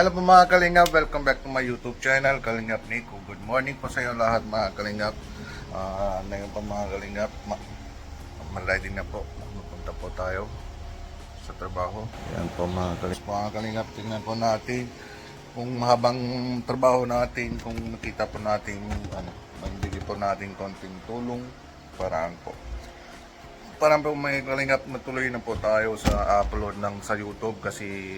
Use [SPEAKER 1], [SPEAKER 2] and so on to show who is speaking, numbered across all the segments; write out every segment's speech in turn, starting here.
[SPEAKER 1] Hello po mga Kalingap, welcome back to my YouTube channel, Kalingap Nico. Good morning po sa inyo lahat mga Kalingap. Ngayon po mga Kalingap, malayding na po, mapunta po tayo sa trabaho. Yan po mga Kalingap, tingnan po natin kung mahabang trabaho natin, kung nakita po natin, magbigay po natin konting tulong, paraan po. Parang po may Kalingap, matuloy na po tayo sa upload sa YouTube kasi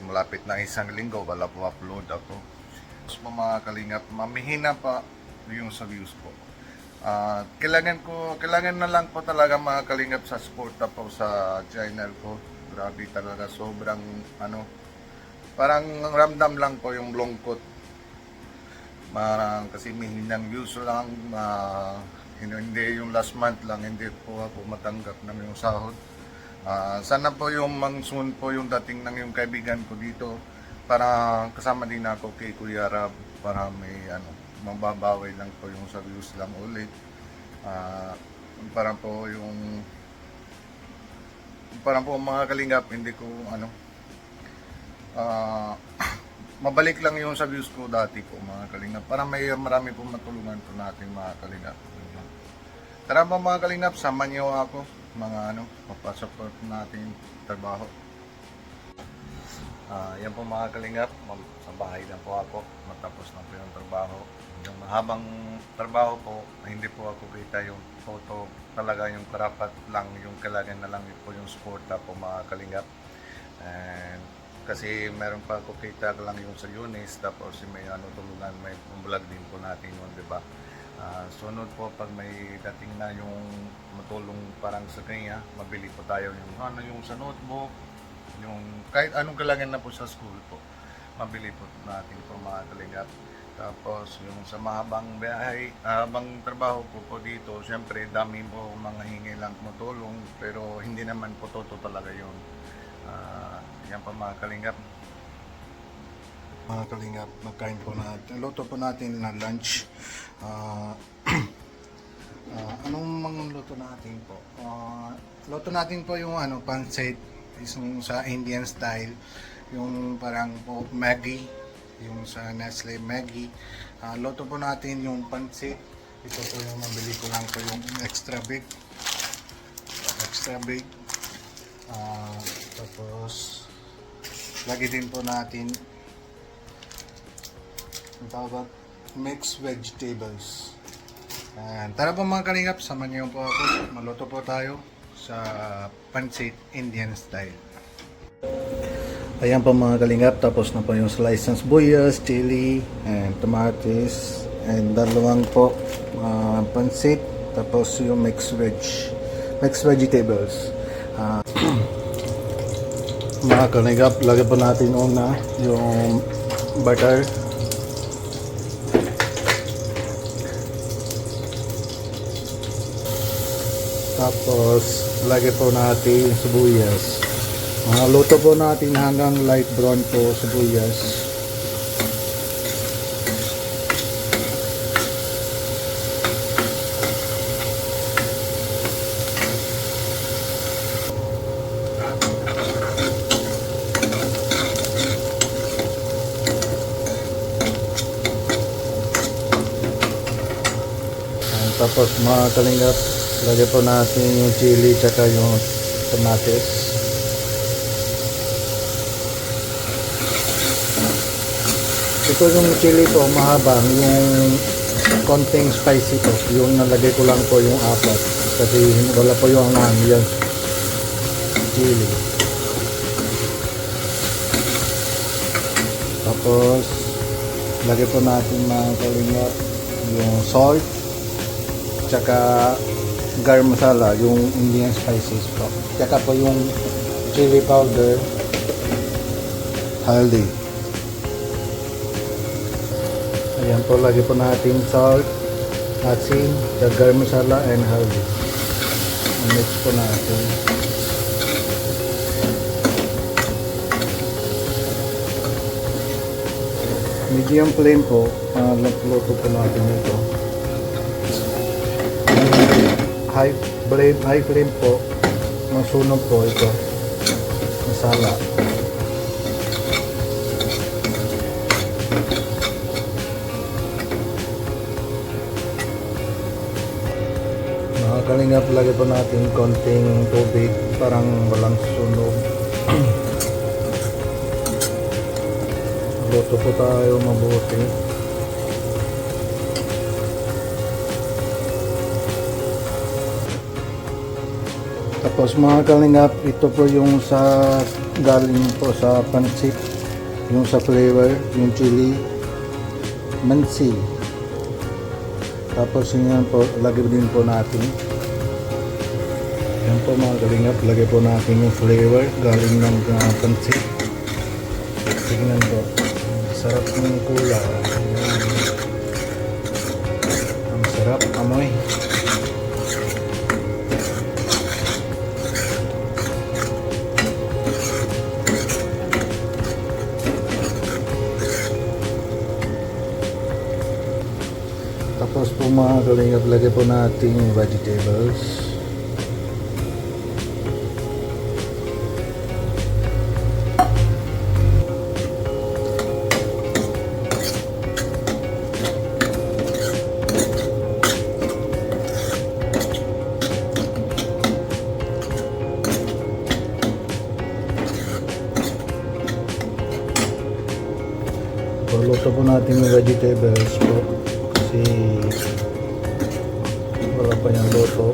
[SPEAKER 1] malapit na isang linggo wala po upload ako. So mga Kalingap, mamihina pa yung sa views ko. Kailangan na lang po talaga mga Kalingap sa support na po sa channel ko. Grabe talaga, sobrang parang ramdam lang po yung lungkot. Kasi mihinang views lang, hindi yung last month lang, hindi po ako matanggap ng yung sahod. Sana po yung soon po yung dating ng yung kaibigan ko dito para kasama din ako kay Kuya Rab para may mababawi lang po yung sa views lang ulit. Para po mga Kalingap, hindi ko mabalik lang yung sa views ko dati po mga Kalingap para marami po matulungan po natin mga Kalingap. Tara po mga Kalingap, sama niyo ako papasupport natin trabaho. Yan po mga Kalingap, sa bahay na po ako, matapos na po yung trabaho. Yung mahabang trabaho po, hindi po ako kita yung photo, talaga yung karapat lang, yung kailangan na lang po yung suporta po mga Kalingap. And kasi meron pa ako kita lang yung sa Yunis, tapos may tulungan, may vlog din po natin yun, diba? Sunod po pag may dating na yung matulong parang sa kanya, mabili po tayo yung sa notebook, yung kahit anong kailangan na po sa school po, mabili po natin po mga Kalingap. Tapos yung sa mahabang biyahe, habang trabaho po dito, syempre dami po mga hingi lang matulong, pero hindi naman po totoo talaga yun. Yan pa mga Kalingap. Mga Kalingap, magkain po natin. Luto po natin na lunch. Anong mga luto natin po? Luto natin po yung pancit, yung sa Indian style, yung parang po Maggi, yung sa Nestle Maggi. Luto po natin yung pancit. Ito po yung mabili ko lang po yung extra big. Tapos lagi din po natin ang tawag mixed vegetables. Tara po mga Kalingap, sama niyo po ako. Maluto po tayo sa pancit Indian style. Ayan po mga Kalingap, tapos na po yung slice ng sibuyas, chili, and tomatoes, and dalawang po pancit, tapos yung mixed vegetables. Mga Kalingap, lagyan po natin una yung butter. Tapos lagyan po natin yung sibuyas. Luto po natin hanggang light brown po sibuyas. Tapos mga Kalingap, lagyan po natin yung chili tsaka yung tomates. Ito yung chili po mahabang, yung konting spicy po, yung nalagay ko lang po yung apat kasi wala po yung yan chili. Tapos lagyan po natin mga Kalingap yung salt tsaka garam masala, yung Indian spices po. Tsaka po yung chili powder, haldi. Ayan po, lagi po natin salt, asin, tsaka garam masala, and haldi. Mix po natin. Medium flame po, luto po natin ito. High flame po, masunog po ito masala.
[SPEAKER 2] kalingap, lagay po natin konting tubig, parang walang sunog. Luto po tayo mabuti. Tapos mga kalingap, ito po yung sa galing po sa pancit, yung sa flavor, yung chili mansi. Tapos yun po, lagay din po natin. Yan po mga kalingap, lagay po natin yung flavor galing ng pancit. Tingnan po, sarap ng kula. Ang sarap amoy. Tapos po mga kalingap, lagay po natin yung vegetables. Luto po natin yung vegetables po kasi wala pa yung luto.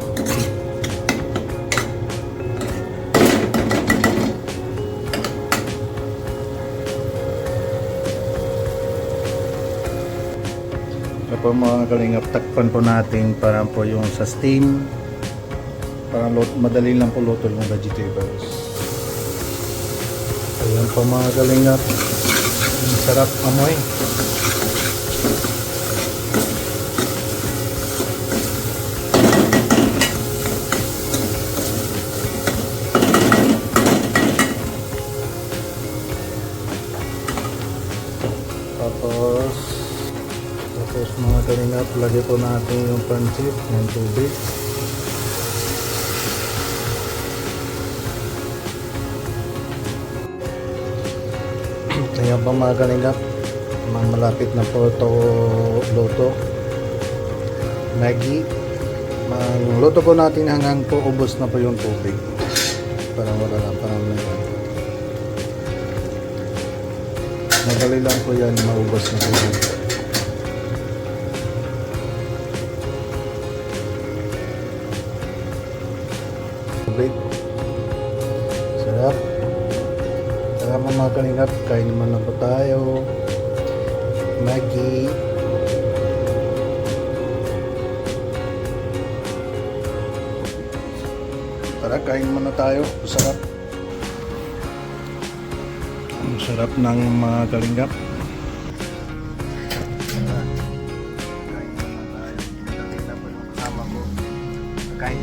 [SPEAKER 2] Kapag mga kalingap, takpan po natin para po yung sa steam, para madali lang po luto yung vegetables. Ayan po mga kalingap, ang sarap amoy. Tapos mga kalingap, lagay po natin yung pancit ng tubig. Kaya pa mga kalingap, malapit na po ito luto. Maggi. Luto po natin hanggang po ubos na po yung tubig. Parang wala lang, parang meron. Madali lang po yan, maubos na po yan. Tubig. Sarap. Sarap mga kalingap, kain naman na po tayo. Maggi. Tara, kain muna tayo. Sarap. Ang sarap ng mga kalingap.
[SPEAKER 1] Kain naman tayo. Nakita po yung kasama ko. Kain